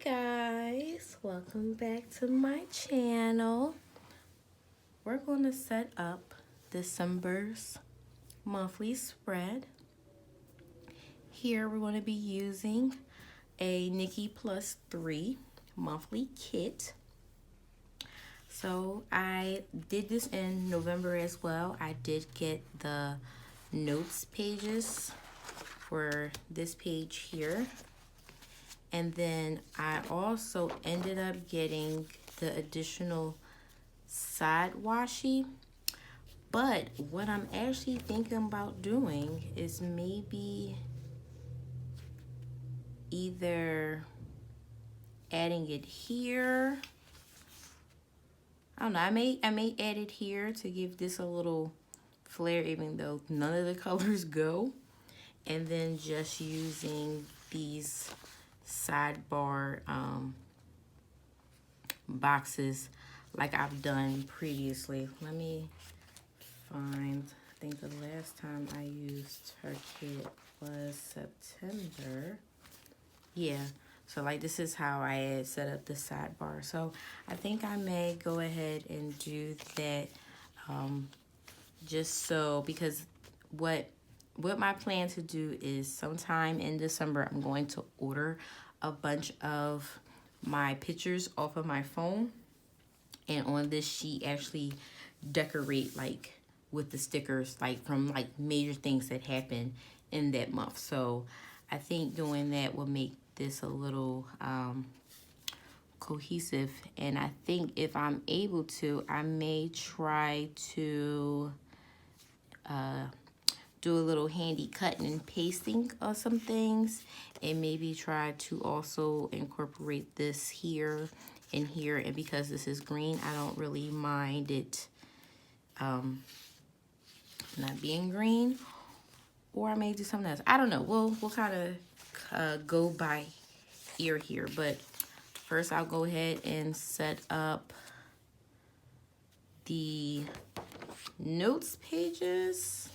Guys, welcome back to my channel. We're going to set up December's monthly spread. Here we're going to be using a Nikki +3 monthly kit. So I did this in November as well. I did get the notes pages for this page here. And then I also ended up getting the additional side washi. But what I'm actually thinking about doing is maybe either adding it here. I don't know, I may add it here to give this a little flair even though none of the colors go. And then just using these sidebar boxes like I've done previously. Let me find, I think the last time I used her kit was September. Yeah, so like this is how I had set up the sidebar. So I think I may go ahead and do that just so, because what my plan to do is sometime in December, I'm going to order a bunch of my pictures off of my phone. And on this sheet, actually decorate like with the stickers, like from like major things that happen in that month. So I think doing that will make this a little cohesive. And I think if I'm able to, I may try to do a little handy cutting and pasting of some things, and maybe try to also incorporate this here and here. And because this is green, I don't really mind it not being green. Or I may do something else. I don't know. We'll kind of go by ear here. But first I'll go ahead and set up the notes pages.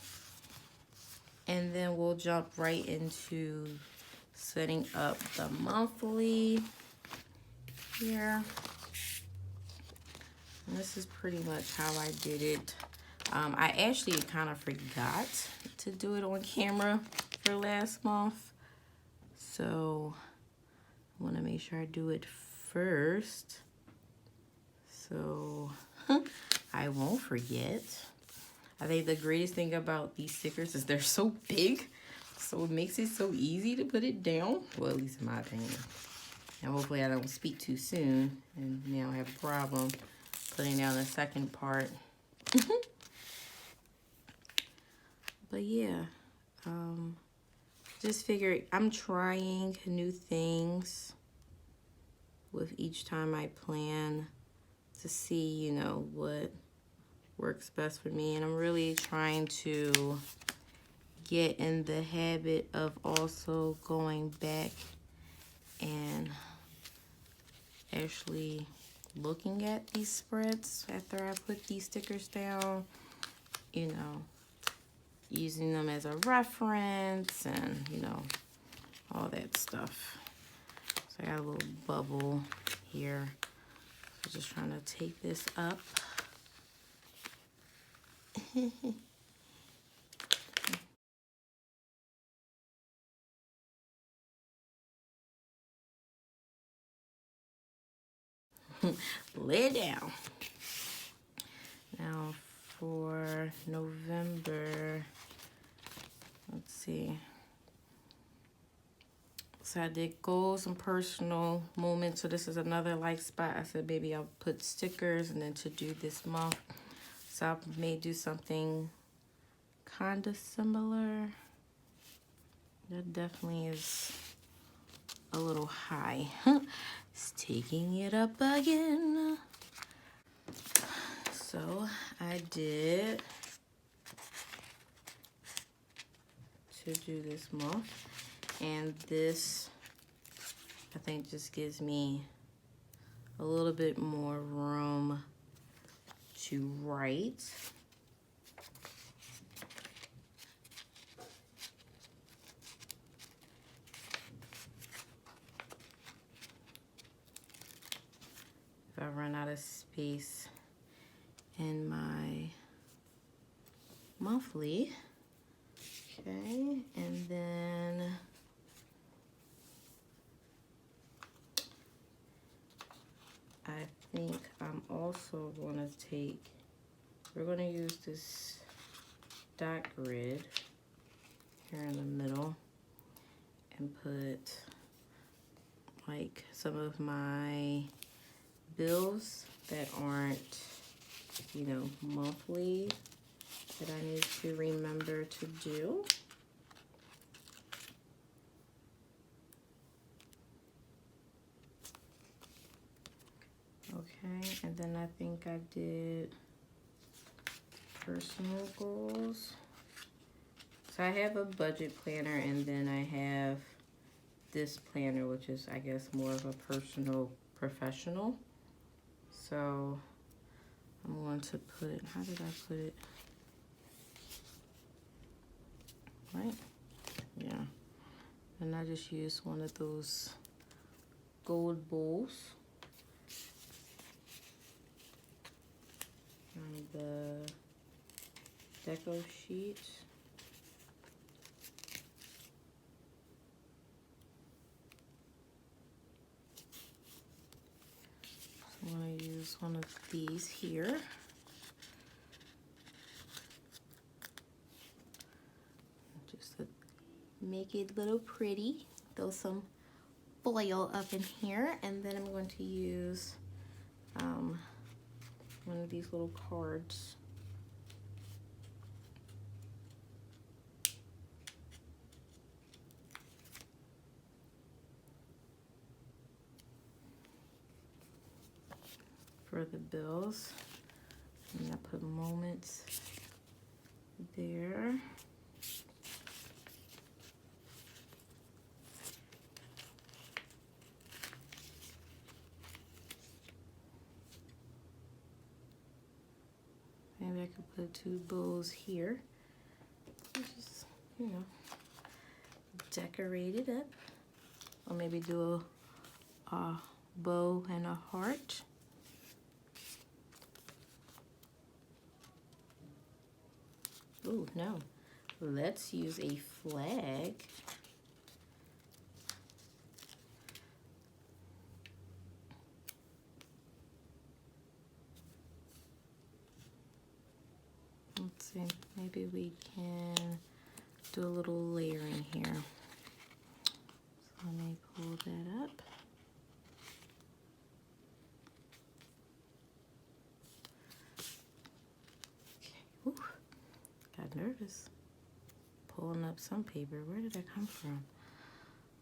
And then we'll jump right into setting up the monthly here. And this is pretty much how I did it. I actually kind of forgot to do it on camera for last month. So I want to make sure I do it first, so I won't forget. I think the greatest thing about these stickers is they're so big, so it makes it so easy to put it down. Well, at least in my opinion. And hopefully I don't speak too soon and now have a problem putting down the second part. But yeah, just figured I'm trying new things with each time I plan to see, you know, what works best for me. And I'm really trying to get in the habit of also going back and actually looking at these spreads after I put these stickers down, you know, using them as a reference and, you know, all that stuff. So I got a little bubble here. So just trying to take this up. Lay it down. Now for November, let's see. So I did goals and personal moments. So this is another like spot. I said maybe I'll put stickers, and then to do this month, so I may do something kind of similar. That definitely is a little high. It's taking it up again. So I did to do this month, and this I think just gives me a little bit more room to write. if I run out of space in my monthly. Okay, and then I think I'm also going to take, we're going to use this dot grid here in the middle and put like some of my bills that aren't, you know, monthly that I need to remember to do. Okay, and then I think I did personal goals. So I have a budget planner, and then I have this planner, which is, I guess, more of a personal professional. So I'm going to put, how did I put it? Right? Yeah. And I just used one of those gold bowls. And the deco sheet. So I'm going to use one of these here. Just to make it a little pretty. Throw some foil up in here, and then I'm going to use one of these little cards. For the bills, and I put moments there. Maybe I could put two bows here. Just, you know, decorate it up. Or maybe do a bow and a heart. Ooh, no. Let's use a flag. Let's see, maybe we can do a little layering here. So let me pull that up. Okay. Ooh, got nervous. Pulling up some paper. Where did that come from?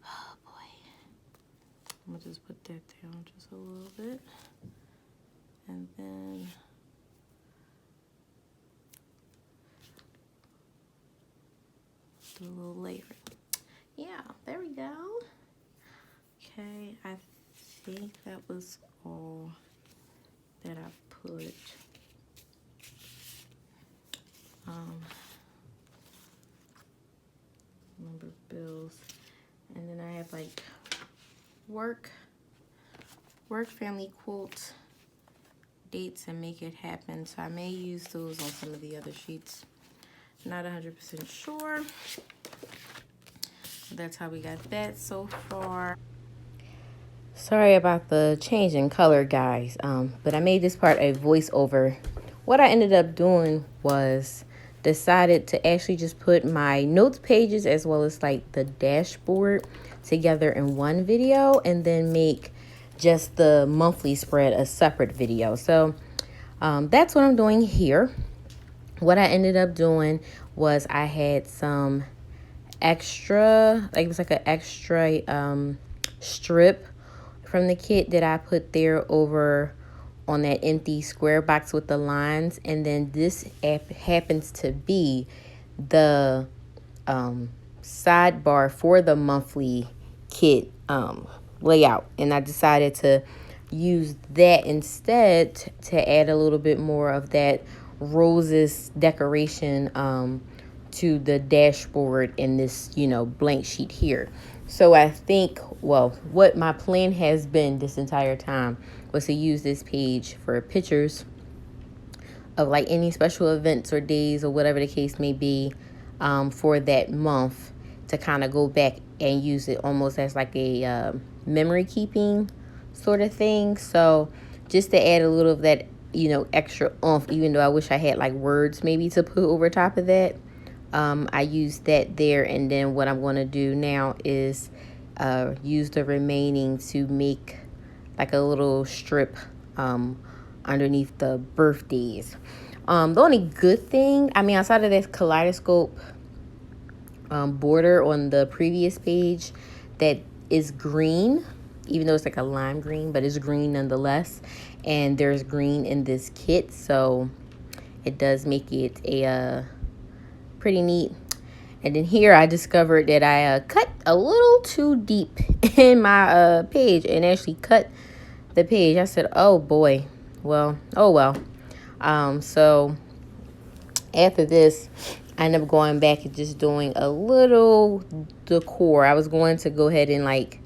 Oh boy. I'm gonna just put that down just a little bit. And then do a little layering. Yeah, there we go. Okay, I think that was all that I put. Remember bills, and then I have like work, family quotes, dates, and make it happen. So I may use those on some of the other sheets. Not 100% sure. That's how we got that so far. Sorry about the change in color, guys. But I made this part a voiceover. What I ended up doing was decided to actually just put my notes pages as well as like the dashboard together in one video, and then make just the monthly spread a separate video. So that's what I'm doing here. What I ended up doing was I had some extra, like it was like an extra strip from the kit that I put there over on that empty square box with the lines. And then this happens to be the sidebar for the monthly kit layout. And I decided to use that instead to add a little bit more of that roses decoration to the dashboard in this, you know, blank sheet here. So I think, well, what my plan has been this entire time was to use this page for pictures of like any special events or days or whatever the case may be, for that month, to kind of go back and use it almost as like a memory keeping sort of thing. So just to add a little of that, extra oomph, even though I wish I had like words maybe to put over top of that. I used that there, and then what I'm going to do now is use the remaining to make like a little strip underneath the birthdays. The only good thing, I mean, outside of this kaleidoscope border on the previous page that is green, even though it's like a lime green, but it's green nonetheless. And there's green in this kit, so it does make it a pretty neat. And then here I discovered that I cut a little too deep in my page and actually cut the page. I said, oh boy, well, oh well. So after this, I ended up going back and just doing a little decor. I was going to go ahead and like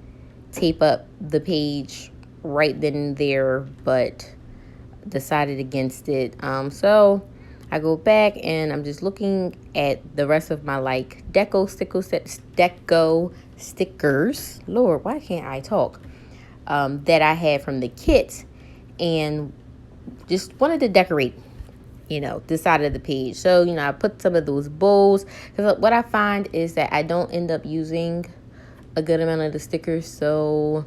tape up the page right then and there, but decided against it. So I go back and I'm just looking at the rest of my like deco stickers. Lord, why can't I talk? That I had from the kit, and just wanted to decorate, this side of the page. So, I put some of those bows, because what I find is that I don't end up using a good amount of the stickers. So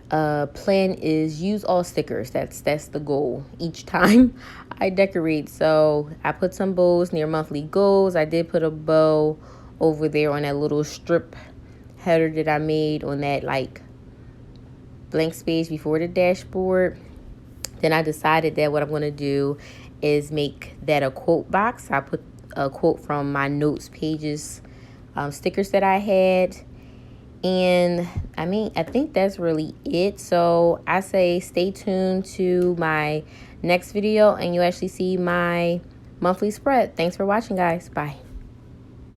plan is use all stickers. That's the goal each time I decorate. So I put some bows near monthly goals. I did put a bow over there on that little strip header that I made on that like blank space before the dashboard. Then I decided that what I'm going to do is make that a quote box. I put a quote from my notes pages stickers that I had. And I mean, I think that's really it. So I say stay tuned to my next video and you actually see my monthly spread. Thanks for watching, guys. Bye.